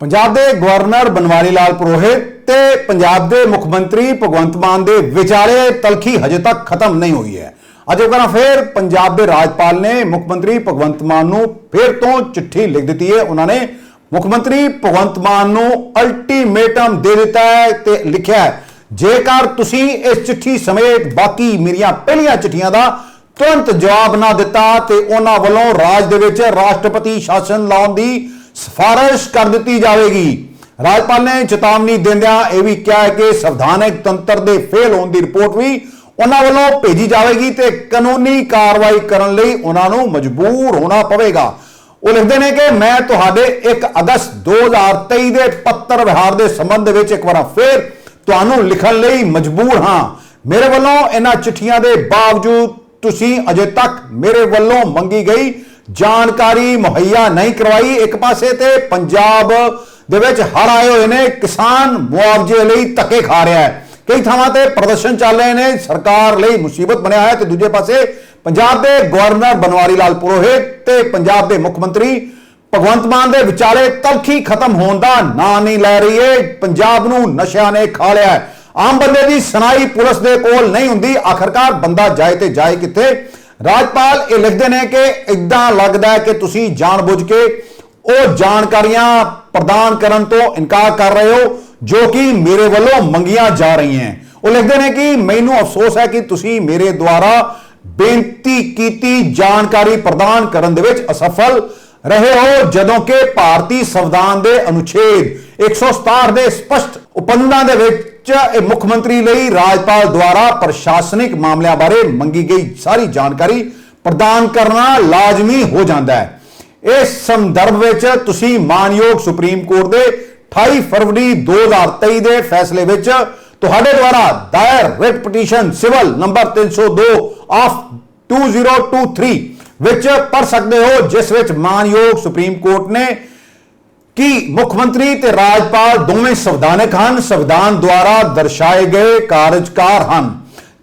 पंजाब के गवर्नर बनवारी लाल पुरोहित ते पंजाब के मुख मंत्री भगवंत मान के विचाले तलखी हजे तक खत्म नहीं हुई है। अज फिर पंजाब के राज्यपाल ने मुख मंत्री भगवंत मान को फिर तो चिट्ठी लिख दी है। उन्होंने मुख मंत्री भगवंत मान को अल्टीमेटम दे दिता है ते लिखा है, जेकर तुसी इस चिट्ठी समेत बाकी मेरिया पहलियां चिट्ठियां का तुरंत जवाब ना दिता तो उन्होंने वालों राज दे विच राष्ट्रपति शासन लाने की सिफारिश कर दी जाएगी। राज्यपाल ने चेतावनी देंदियां यह भी कहा है कि संवैधानिक तंत्र के फेल होने की रिपोर्ट भी उन्होंने वालों भेजी जाएगी तो कानूनी कार्रवाई करने लई उन्होंने मजबूर होना पवेगा। वो लिखते हैं कि मैं तुहाडे 1 अगस्त 2023 के पत्र विहार के संबंध में एक बार फिर तुहानू लिखण लई मजबूर हाँ। मेरे वालों इन्हां चिट्ठियां के बावजूद तुसी अजे तक मेरे वालों मंगी गई जानकारी मुहैया नहीं करवाई। एक पासे ते पंजाब दे विच हड़ आए हुए ने, किसान मुआवजे लई धक्के खा रहा है, कई थावां ते प्रदर्शन चल रहे हैं, सरकार लई मुसीबत बनया है। तो दूजे पासे पंजाब के गवर्नर बनवारी लाल पुरोहित ते पंजाब के मुख मंत्री भगवंत मान के विचाले तलखी खत्म होने का ना नहीं लै रही है। पंजाब नूं नशिया ने खा लिया है। आम बंदे की सुनाई पुलिस के कोल नहीं हुंदी, आखिरकार बंदा जाए तो जाए कित्थे। राज्यपाल ये लिखते हैं कि इदा लगता है कि तुसी जानबूझ के वो जानकारियां प्रदान करने तो इनकार कर रहे हो जो कि मेरे वालों मंगिया जा रही हैं। वो लिखते हैं कि मैनू अफसोस है कि तुसी मेरे द्वारा बेनती की जानकारी प्रदान करने दे विच असफल रहे हो, जदों के भारतीय संविधान के अनुच्छेद 167 के स्पष्ट उपबंधां दे विच मुख मंत्री लई राज्यपाल द्वारा प्रशासनिक मामलों बारे मंगी गई सारी जानकारी प्रदान करना लाजमी हो जाता है। इस संदर्भ में तुसी मानयोग सुप्रीम कोर्ट के 28 फरवरी 2023 के फैसले विच तुहाडे द्वारा दायर writ petition civil number 302 of 2023 विच पढ़ सकते हो, जिस विच मानयोग सुप्रीम कोर्ट ने कि मुख्यमंत्री ते राज्यपाल दोवें संवैधानिक हैं, संविधान द्वारा दर्शाए गए कार्यकार हैं,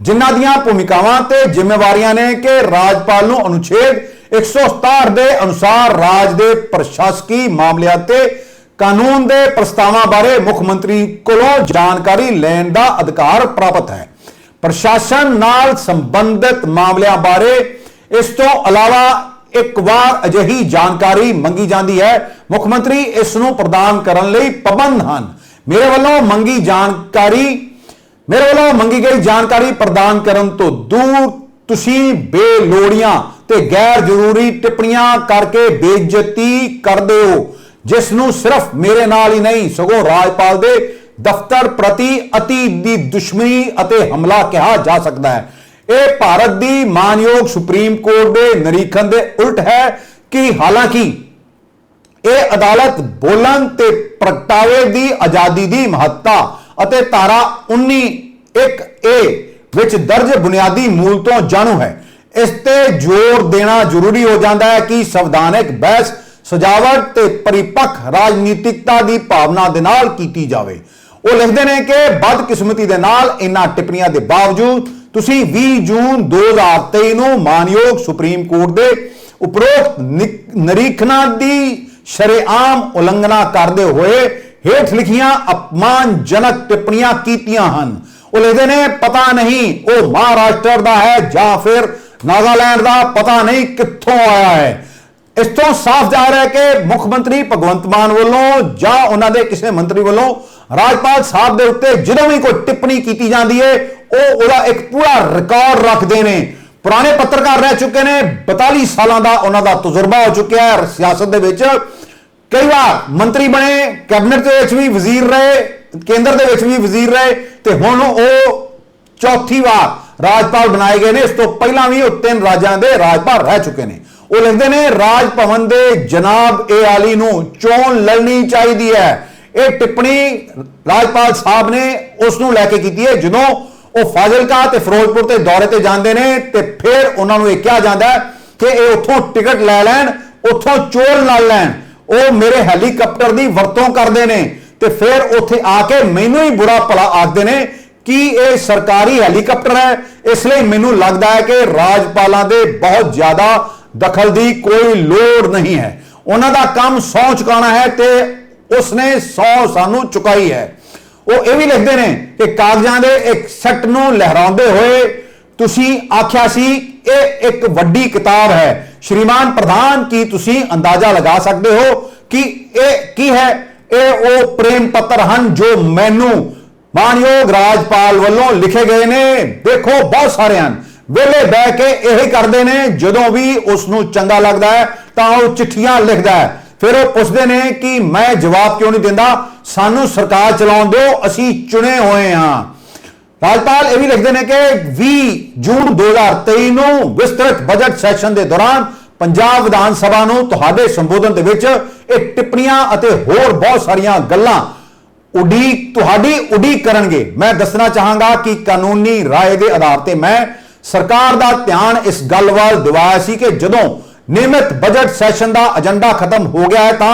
जिन्हां दीयां भूमिकावां ते जिम्मेवारियां ने कि राज्यपाल नूं अनुच्छेद 167 के अनुसार राज के प्रशासकी मामलों ते कानून के प्रस्तावां बारे मुख्यमंत्री कोलों जानकारी लैण दा अधिकार प्राप्त है। प्रशासन नाल संबंधित मामलों बारे इस तो अलावा एक बार अजिही जानकारी मंगी जाती है, मुख्यमंत्री इसनूं प्रदान करने लई पाबंद हैं। मेरे वालों मंगी गई जानकारी प्रदान करने तो दूर तुसी बेलोड़ियां ते गैर जरूरी टिप्पणियां करके बेइज्जती करदे हो, जिसनूं सिर्फ मेरे नाल ही नहीं सगों राज्यपाल दे दफ्तर प्रति अति दी दुश्मनी अते हमला कहा जा सकता है। यह भारत की मानयोग सुप्रीम कोर्ट के निरीखण के उल्ट है कि हालांकि यह अदालत बोलन ते प्रगटावे की आजादी की महत्ता अते धारा 19(1)(a) विच दर्ज बुनियादी मूल तो जाणू है। इस ते जोर देना जरूरी हो जाता है कि संवैधानिक बहस सजावट ते परिपक्व राजनीतिकता की भावना दे नाल कीती जावे। वो लिखते हैं कि बदकिस्मती दे नाल इन्हां टिप्पणियां के बावजूद तुसी 20 जून 2023 नूं मानयोग सुप्रीम कोर्ट के उपरोक्त निरीखणां की शरेआम उलंघना करते हुए हेठ लिखियां अपमानजनक टिप्पणियां कीतियां हन। वो लिखते हैं पता नहीं वो महाराष्ट्र का है या फिर नागालैंड का, पता नहीं कित्थों आया है। इस तो साफ जाहिर है कि मुख्यमंत्री भगवंत मान वालों या उन्होंने किसी मंत्री वालों राज्यपाल साहब के उत्ते जो भी कोई टिप्पणी की जाती है वो एक पूरा रिकॉर्ड रखते हैं। पुराने पत्रकार रह चुके हैं, 42 सालों का उन्होंने तजुर्बा हो चुका है सियासत दे विच, कई बार मंत्री बने, कैबिनेट के भी वजीर रहे, केंद्र के भी वजीर रहे, तो हुण वो चौथी बार राज्यपाल बनाए गए हैं। इस तो पहला भी वो 3 राज्यों के राज्यपाल रह चुके हैं। वो लिखते हैं राज भवन के जनाब ए आली नूं चोन लड़नी चाहिए है। यह टिप्पणी राज्यपाल साहब ने उसनूं लैके की है जदों वो फाजिलका ते फिरोजपुर के दौरे ते जाते हैं, तो फिर उन्होंने यह कहा जाता है कि ये उतों टिकट लै लैन, उतों चोल ना लैन, वो मेरे हैलीकॉप्टर की वरतों करते हैं, तो फिर उत्थे आके मैनू ही बुरा भला आखते हैं कि यह सरकारी हैलीकॉप्टर है। इसलिए मैनू लगता है कि राज्यपालों के बहुत ज्यादा दखल की कोई लोड़ नहीं है। उन्हों का काम सौं चुकाना है, तो उसने 100 सानू चुकाई है। वो ये भी लिखते हैं कि कागजां दे एक सैट नूं लहराउंदे होए तुसीं आख्या सी ये एक वड्डी किताब है। श्रीमान प्रधान की तुसीं अंदाजा लगा सकते हो कि ये की है? ये वो प्रेम पत्र हैं जो मैनू मानयोग राजपाल वालों लिखे गए ने। देखो बहुत सारे हैं, वेले बह के यही करते हैं, जदों भी उसनू चंगा लगता है तो वह चिट्ठियां लिखता है, फिर वो पूछते हैं कि मैं जवाब क्यों नहीं देता, सानू सरकार चलाउण दो, असी चुने हुए हाँ। राजपाल यह भी लिखते हैं कि 20 जून 2023 ਨੂੰ विस्तृत बजट सैशन के दौरान पंजाब विधान सभा ਨੂੰ ਤੁਹਾਡੇ संबोधन ਦੇ ਵਿੱਚ ਇਹ ਟਿੱਪਣੀਆਂ ਅਤੇ ਹੋਰ ਬਹੁਤ ਸਾਰੀਆਂ ਗੱਲਾਂ ਉਡੀਕ ਕਰਨਗੇ। मैं दसना चाहांगा कि कानूनी राय के आधार पर मैं सरकार का ध्यान इस गल वाल दिवाया सी कि जदों नियमित बजट सैशन का एजेंडा खत्म हो गया है तो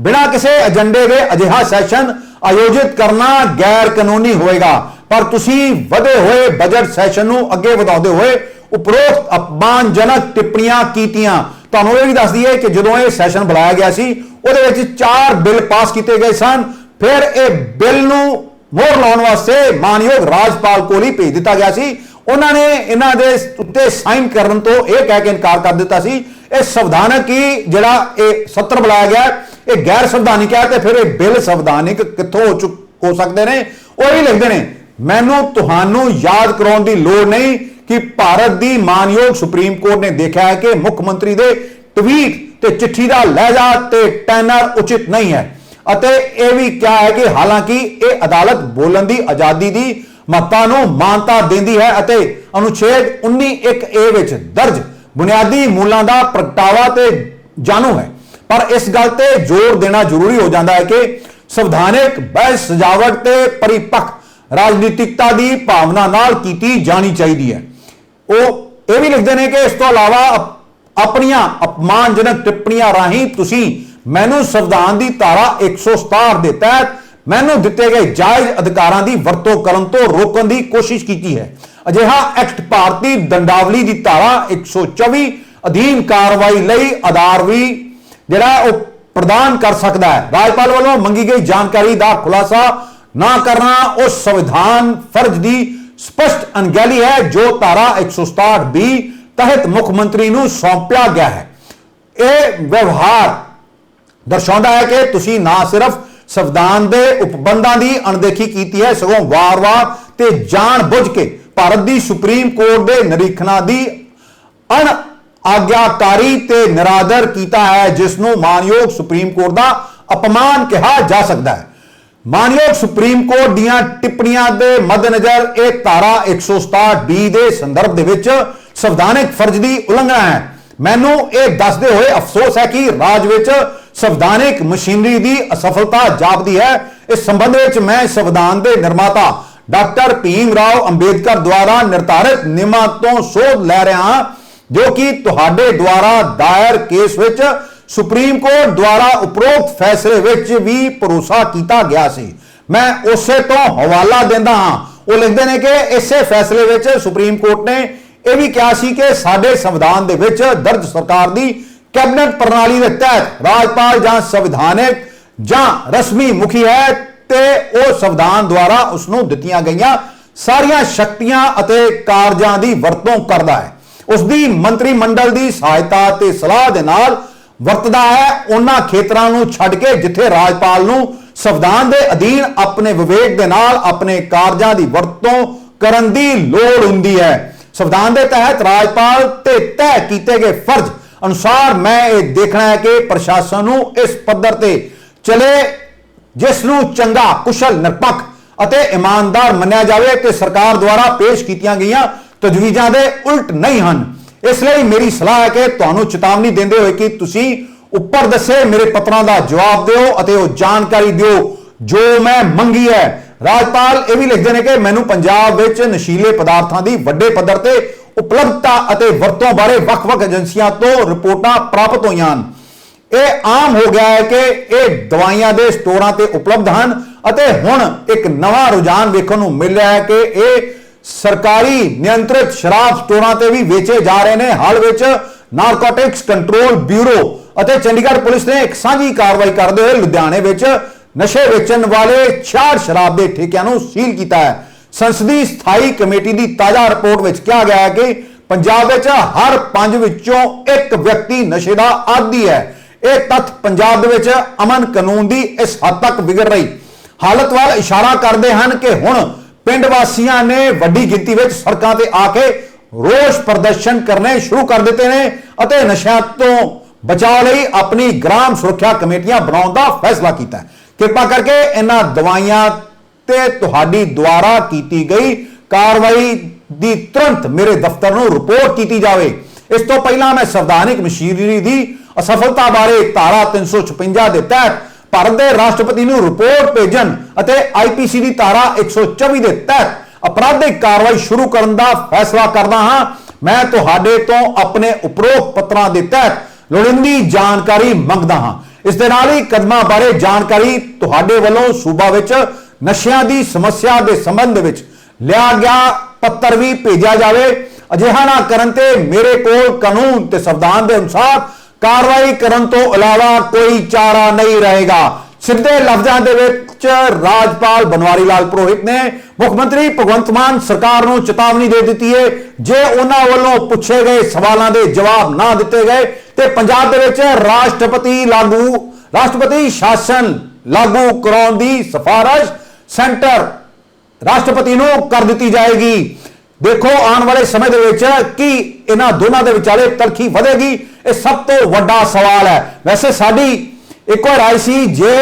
बिना किसी एजेंडे के अजिहा सैशन आयोजित करना गैर कानूनी होएगा। पर तुसी वधे हुए बजट सैशन नूं अगे वधाउंदे हुए उपरोक्त अपमानजनक टिप्पणियां कीतियां। तुहानूं यह भी दस दईए कि जदों यह सैशन बुलाया गया सी उहदे विच 4 बिल पास किए गए सन, फिर यह बिल नूं मोहर लाउण वास्ते मानयोग राजपाल कोल ही भेज दिता गया सी। उन्होंने इन्हां दे उत्ते साइन करन तो यह कह के इनकार कर दिता सी यह संविधानक ही जिहड़ा यह सत्र बुलाया गया यह गैर संविधानिक है, तो फिर यह बिल संविधानिक कित्थों हो सकते हैं। वह भी लिखते हैं मैनू तुहानू याद कराउण दी लोड़ नहीं कि भारत की मानयोग सुप्रीम कोर्ट ने देखा है कि मुख्यमंत्री के ट्वीट ते चिट्ठी का लहजा ते टैनर उचित नहीं है। अते यह भी क्या है कि हालांकि यह अदालत बोलने की आजादी की महत्ता नूं मानता देती है अते अनुच्छेद 19(1)(a) विच दर्ज बुनियादी मूलों का प्रगटावा ते जानू है, पर इस गल ते जोर देना जरूरी हो जाता है कि संवैधानिक बहस सजावट ते परिपक्व राजनीतिकता की भावना नाल कीती जानी चाहिए है। वो यह भी लिखते हैं कि इस तो अलावा अपनियां अपमानजनक टिप्पणियां राही तुसीं मैनू संविधान की धारा 167 के तहत मैनू दिते गए जायज अधिकारां की वरतों करन तो रोकण की कोशिश की है। अजिहा एक्ट भारतीय दंडावली की धारा 124 अधीन कार्रवाई लई आधार भी जिहड़ा प्रदान कर सकता है। राज्यपाल वालों मंगी गई जानकारी का खुलासा ना करना उस संविधान फर्ज की स्पष्ट अनगहली है जो धारा 167(b) तहत मुख्यमंत्री नूं सौंपया गया है। यह व्यवहार दर्शाता है कि तुसीं ना सिर्फ संविधान के उपबंधां की अणदेखी की है सगों वार-वार ते जानबुझ के भारत की सुप्रीम कोर्ट के निरीखणां की अण आग्याकारी ते निरादर किया है जिसनों मानयोग सुप्रीम कोर्ट का अपमान कहा जा सकता है। मानयोग सुप्रीम कोर्ट दीयां टिप्पणियां के मद्देनजर यह धारा 167(b) के संदर्भ दे विच संवैधानिक फर्ज की उलंघना है। मैनू यह दसदे हुए अफसोस है कि राज विच संवैधानिक मशीनरी की असफलता जापदी है। इस संबंध में मैं संविधान के निर्माता डॉक्टर भीम राव अंबेडकर द्वारा निर्धारित नियमां तो सोध लै रहा हां जो कि तुहाडे द्वारा दायर केस विच सुप्रीम कोर्ट द्वारा उपरोक्त फैसले विच भी भरोसा किया गया सी। मैं उसे तो हवाला देंदा हां। वो लिखते हैं कि इसे फैसले विच सुप्रीम कोर्ट ने यह भी कहा सी कि साडे संविधान दे विच दर्ज सरकार की कैबिनेट प्रणाली के तहत राज्यपाल जां संविधानिक जां रस्मी मुखी है ते वो संविधान द्वारा उसनों दित्तियां गईयां सारियां शक्तियां अते कारजां दी वरतों करदा है। उसकी मंत्रिमंडल की सहायता ते सलाह दे नाल वरतदा है उन्हां खेतरां नूं छड्ड के जिथे राज्यपाल नूं संविधान के अधीन अपने विवेक दे नाल अपने कारजां की वरतों करन दी लोड़ हुंदी है। संविधान के तहत राज्यपाल ते तय किए गए फर्ज अनुसार मैं ये देखना है कि प्रशासन नूं इस पद्धर ते चले जिसनूं चंगा कुशल निरपक्ष अते ईमानदार मन्निया जाए तो सरकार द्वारा पेश कीतियां गईयां तजवीज़ां दे उल्ट नहीं हैं। इसलिए मेरी सलाह है कि तुहानूं चेतावनी देंदे होए कि तुसीं उपर दसे मेरे पत्रों का जवाब दिओ अते वो जानकारी दिओ जो मैं मंगी है। राज्यपाल यह भी लिखते हैं कि मैनू पंजाब विच नशीले पदार्थों की वड्डे पद्धर ते उपलब्धता अते वरतों बारे वख-वख एजेंसियां तो रिपोर्टां प्राप्त होईयां हन। यह आम हो गया है कि यह दवाइयां दे स्टोरां ते उपलब्ध हैं अते हुण एक नवा रुझान वेखण नूं मिल रहा है कि यह सरकारी नियंत्रित शराब स्टोरां ते भी वेचे जा रहे हैं। हाल विच नारकोटिक्स कंट्रोल ब्यूरो अते चंडीगढ़ पुलिस ने एक सांझी कार्रवाई करते हुए लुधियाने विच ਨਸ਼ੇ ਵੇਚਣ ਵਾਲੇ 66 ਸ਼ਰਾਬ ਦੇ ਠੇਕਿਆਂ ਨੂੰ ਸੀਲ ਕੀਤਾ ਹੈ। ਸੰਸਦੀ ਸਥਾਈ ਕਮੇਟੀ ਦੀ ਤਾਜ਼ਾ ਰਿਪੋਰਟ ਵਿੱਚ ਕਿਹਾ ਗਿਆ ਹੈ ਕਿ ਪੰਜਾਬ ਵਿੱਚ ਹਰ 5 ਵਿੱਚੋਂ 1 ਵਿਅਕਤੀ ਨਸ਼ੇ ਦਾ ਆਦੀ ਹੈ। ਇਹ ਤੱਥ ਪੰਜਾਬ ਦੇ ਵਿੱਚ ਅਮਨ ਕਾਨੂੰਨ ਦੀ ਇਸ ਹੱਦ ਤੱਕ ਵਿਗੜ ਰਹੀ ਹਾਲਤ ਵੱਲ ਇਸ਼ਾਰਾ ਕਰਦੇ ਹਨ ਕਿ ਹੁਣ ਪਿੰਡ ਵਾਸੀਆਂ ਨੇ ਵੱਡੀ ਗਿਣਤੀ ਵਿੱਚ ਸੜਕਾਂ ਤੇ ਆ ਕੇ ਰੋਸ ਪ੍ਰਦਰਸ਼ਨ ਕਰਨੇ ਸ਼ੁਰੂ ਕਰ ਦਿੱਤੇ ਨੇ ਅਤੇ ਨਸ਼ਿਆਂ ਤੋਂ ਬਚਾਅ ਲਈ ਆਪਣੀ ਗ੍ਰਾਮ ਸੁਰੱਖਿਆ ਕਮੇਟੀਆਂ ਬਣਾਉਣ ਦਾ ਫੈਸਲਾ ਕੀਤਾ ਹੈ। ਕਿਰਪਾ ਕਰਕੇ ਇਹਨਾਂ ਦਵਾਈਆਂ ਤੇ ਤੁਹਾਡੀ ਦੁਆਰਾ ਕੀਤੀ ਗਈ ਕਾਰਵਾਈ ਦੀ ਤੁਰੰਤ ਮੇਰੇ ਦਫ਼ਤਰ ਨੂੰ ਰਿਪੋਰਟ ਕੀਤੀ ਜਾਵੇ। ਇਸ ਤੋਂ ਪਹਿਲਾਂ ਮੈਂ ਸੰਵਿਧਾਨਿਕ ਮਸ਼ੀਨਰੀ ਦੀ ਅਸਫਲਤਾ ਬਾਰੇ ਧਾਰਾ 356 ਦੇ ਤਹਿਤ ਭਾਰਤ ਦੇ ਰਾਸ਼ਟਰਪਤੀ ਨੂੰ ਰਿਪੋਰਟ ਭੇਜਣ ਅਤੇ ਆਈਪੀਸੀ ਦੀ ਧਾਰਾ 124 ਦੇ ਤਹਿਤ ਅਪਰਾਧਿਕ ਕਾਰਵਾਈ ਸ਼ੁਰੂ ਕਰਨ ਦਾ ਫੈਸਲਾ ਕਰਦਾ ਹਾਂ। ਮੈਂ ਤੁਹਾਡੇ ਤੋਂ ਆਪਣੇ ਉਪਰੋਕਤ ਪੱਤਰਾਂ ਦੇ ਤਹਿਤ ਲੋੜੀਂਦੀ ਜਾਣਕਾਰੀ ਮੰਗਦਾ ਹਾਂ। ਇਸ ਦੇ ਨਾਲ ਹੀ ਕਦਮਾਂ ਬਾਰੇ ਜਾਣਕਾਰੀ ਤੁਹਾਡੇ ਵੱਲੋਂ ਸੂਬਾ ਵਿੱਚ ਨਸ਼ਿਆਂ ਦੀ ਸਮੱਸਿਆ ਦੇ ਸੰਬੰਧ ਵਿੱਚ ਲਿਆ ਗਿਆ ਪੱਤਰ ਵੀ ਭੇਜਿਆ ਜਾਵੇ। ਅਜਿਹਾ ਨਾ ਕਰਨ ਤੇ ਮੇਰੇ ਕੋਲ ਕਾਨੂੰਨ ਤੇ ਸੰਵਿਧਾਨ ਦੇ ਅਨੁਸਾਰ ਕਾਰਵਾਈ ਕਰਨ ਤੋਂ ਇਲਾਵਾ ਕੋਈ ਚਾਰਾ ਨਹੀਂ ਰਹੇਗਾ। ਸਿੱਧੇ ਲਫ਼ਜ਼ਾਂ ਦੇ ਵਿੱਚ ਰਾਜਪਾਲ ਬਨਵਾਰੀ ਲਾਲ ਪੁਰੋਹਿਤ ਨੇ ਮੁੱਖ ਮੰਤਰੀ ਭਗਵੰਤ ਮਾਨ ਸਰਕਾਰ ਨੂੰ ਚੇਤਾਵਨੀ ਦੇ ਦਿੱਤੀ ਹੈ ਜੇ ਉਹਨਾਂ ਵੱਲੋਂ ਪੁੱਛੇ ਗਏ ਸਵਾਲਾਂ ਦੇ ਜਵਾਬ ਨਾ ਦਿੱਤੇ ਗਏ ਤੇ ਪੰਜਾਬ ਦੇ ਵਿੱਚ ਰਾਸ਼ਟਰਪਤੀ ਸ਼ਾਸਨ ਲਾਗੂ ਕਰਾਉਣ ਦੀ ਸਿਫਾਰਿਸ਼ ਸੈਂਟਰ ਰਾਸ਼ਟਰਪਤੀ ਨੂੰ ਕਰ ਦਿੱਤੀ ਜਾਏਗੀ। ਦੇਖੋ ਆਉਣ ਵਾਲੇ ਸਮੇਂ ਦੇ ਵਿੱਚ ਕੀ ਇਹਨਾਂ ਦੋਨਾਂ ਦੇ ਵਿਚਾਲੇ ਤਲਖੀ ਵਧੇਗੀ, ਇਹ ਸਭ ਤੋਂ ਵੱਡਾ ਸਵਾਲ ਹੈ। ਵੈਸੇ ਸਾਡੀ ਇੱਕੋ ਰਾਏ ਸੀ ਜੇ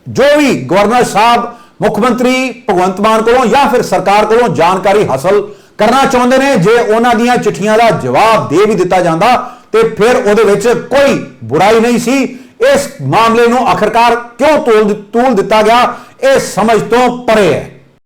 ਜੋ ਵੀ ਗਵਰਨਰ ਸਾਹਿਬ ਮੁੱਖ ਮੰਤਰੀ ਭਗਵੰਤ ਮਾਨ ਕੋਲੋਂ ਜਾਂ ਫਿਰ ਸਰਕਾਰ ਕੋਲੋਂ ਜਾਣਕਾਰੀ ਹਾਸਲ ਕਰਨਾ ਚਾਹੁੰਦੇ ਨੇ ਜੇ ਉਹਨਾਂ ਦੀਆਂ ਚਿੱਠੀਆਂ ਦਾ ਜਵਾਬ ਦੇ ਵੀ ਦਿੱਤਾ ਜਾਂਦਾ ਤੇ ਫਿਰ ਉਹਦੇ ਵਿੱਚ ਕੋਈ ਬੁਰਾਈ ਨਹੀਂ ਸੀ। ਇਸ ਮਾਮਲੇ ਨੂੰ ਆਖਰਕਾਰ ਕਿਉਂ ਤੋਲ ਦਿੱਤਾ ਗਿਆ ਇਹ ਸਮਝ ਤੋਂ ਪਰੇ ਹੈ।